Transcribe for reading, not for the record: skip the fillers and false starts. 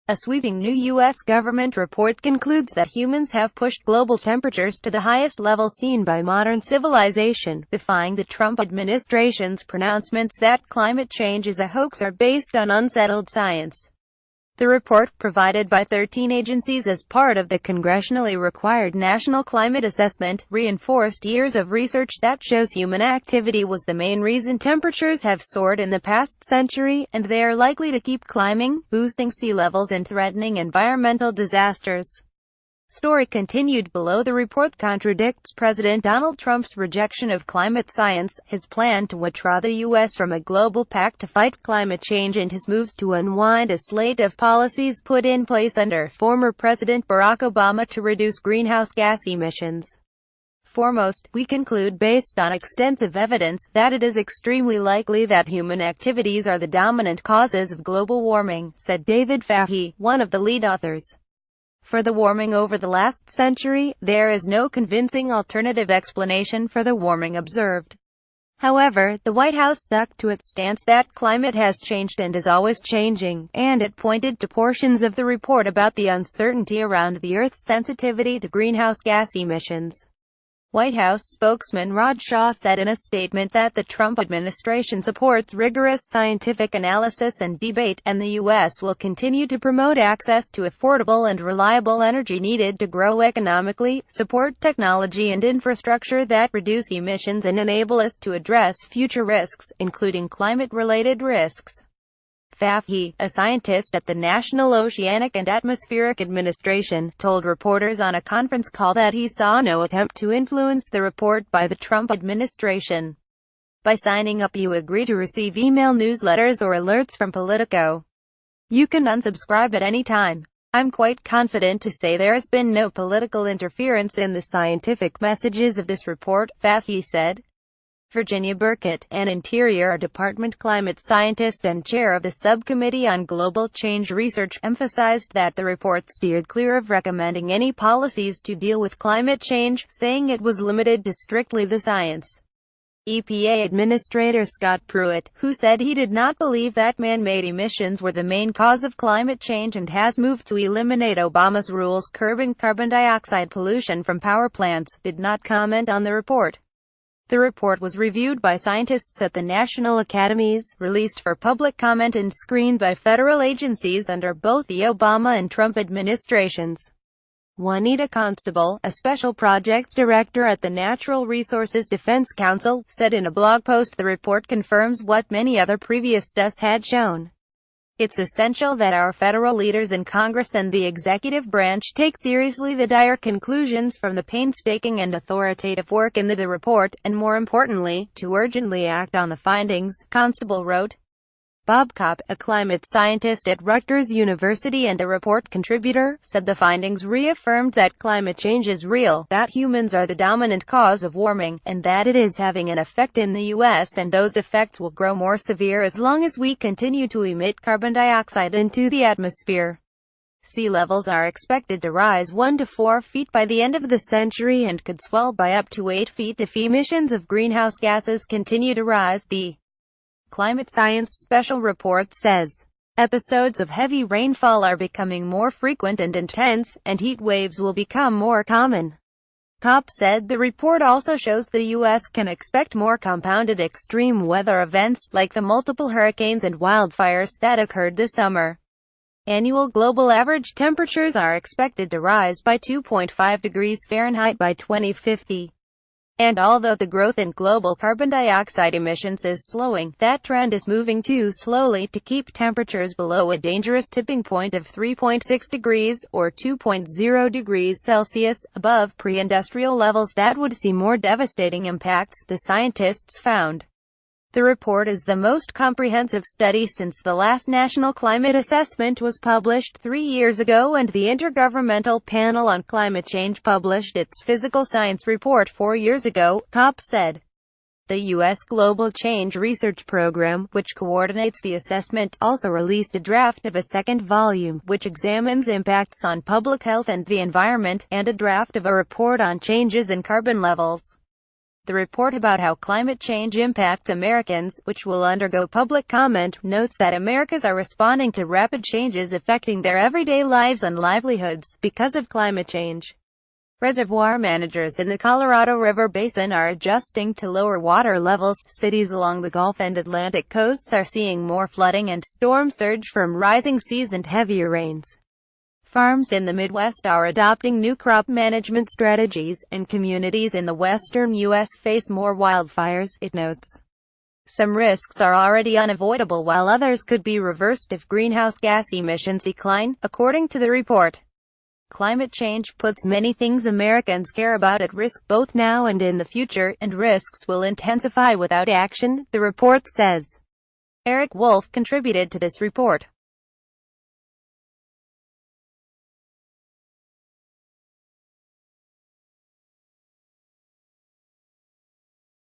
A sweeping new U.S. government report concludes that humans have pushed global temperatures to the highest level seen by modern civilization, defying the Trump administration's pronouncements that climate change is a hoax are based on unsettled science. The report, provided by 13 agencies as part of the congressionally required National Climate Assessment, reinforced years of research that shows human activity was the main reason temperatures have soared in the past century, and they are likely to keep climbing, boosting sea levels and threatening environmental disasters. Story continued below. The report contradicts President Donald Trump's rejection of climate science, his plan to withdraw the U.S. from a global pact to fight climate change, and his moves to unwind a slate of policies put in place under former President Barack Obama to reduce greenhouse gas emissions. Foremost, we conclude, based on extensive evidence, that it is extremely likely that human activities are the dominant causes of global warming, said David Fahey, one of the lead authors. For the warming over the last century, there is no convincing alternative explanation for the warming observed. However, the White House stuck to its stance that climate has changed and is always changing, and it pointed to portions of the report about the uncertainty around the Earth's sensitivity to greenhouse gas emissions. White House spokesman Rod Shaw said in a statement that the Trump administration supports rigorous scientific analysis and debate, and the U.S. will continue to promote access to affordable and reliable energy needed to grow economically, support technology and infrastructure that reduce emissions and enable us to address future risks, including climate-related risks. Fahey, a scientist at the National Oceanic and Atmospheric Administration, told reporters on a conference call that he saw no attempt to influence the report by the Trump administration. By signing up, you agree to receive email newsletters or alerts from Politico. You can unsubscribe at any time. I'm quite confident to say there has been no political interference in the scientific messages of this report, Fahey said. Virginia Burkett, an Interior Department climate scientist and chair of the Subcommittee on Global Change Research, emphasized that the report steered clear of recommending any policies to deal with climate change, saying it was limited to strictly the science. EPA Administrator Scott Pruitt, who said he did not believe that man-made emissions were the main cause of climate change and has moved to eliminate Obama's rules curbing carbon dioxide pollution from power plants, did not comment on the report. The report was reviewed by scientists at the National Academies, released for public comment and screened by federal agencies under both the Obama and Trump administrations. Juanita Constable, a special projects director at the Natural Resources Defense Council, said in a blog post the report confirms what many other previous studies had shown. It's essential that our federal leaders in Congress and the executive branch take seriously the dire conclusions from the painstaking and authoritative work in the report, and more importantly, to urgently act on the findings, Constable wrote. Bob Kopp, a climate scientist at Rutgers University and a report contributor, said the findings reaffirmed that climate change is real, that humans are the dominant cause of warming, and that it is having an effect in the U.S. and those effects will grow more severe as long as we continue to emit carbon dioxide into the atmosphere. Sea levels are expected to rise 1 to 4 feet by the end of the century and could swell by up to 8 feet if emissions of greenhouse gases continue to rise, the Climate Science Special Report says. Episodes of heavy rainfall are becoming more frequent and intense, and heat waves will become more common. Kopp said the report also shows the U.S. can expect more compounded extreme weather events, like the multiple hurricanes and wildfires that occurred this summer. Annual global average temperatures are expected to rise by 2.5 degrees Fahrenheit by 2050. And although the growth in global carbon dioxide emissions is slowing, that trend is moving too slowly to keep temperatures below a dangerous tipping point of 3.6 degrees, or 2.0 degrees Celsius, above pre-industrial levels that would see more devastating impacts, the scientists found. The report is the most comprehensive study since the last National Climate Assessment was published 3 years ago, and the Intergovernmental Panel on Climate Change published its Physical Science Report 4 years ago, Kopp said. The U.S. Global Change Research Program, which coordinates the assessment, also released a draft of a second volume, which examines impacts on public health and the environment, and a draft of a report on changes in carbon levels. The report about how climate change impacts Americans, which will undergo public comment, notes that Americans are responding to rapid changes affecting their everyday lives and livelihoods because of climate change. Reservoir managers in the Colorado River Basin are adjusting to lower water levels. Cities along the Gulf and Atlantic coasts are seeing more flooding and storm surge from rising seas and heavier rains. Farms in the Midwest are adopting new crop management strategies, and communities in the western U.S. face more wildfires, it notes. Some risks are already unavoidable while others could be reversed if greenhouse gas emissions decline, according to the report. Climate change puts many things Americans care about at risk both now and in the future, and risks will intensify without action, the report says. Eric Wolf contributed to this report.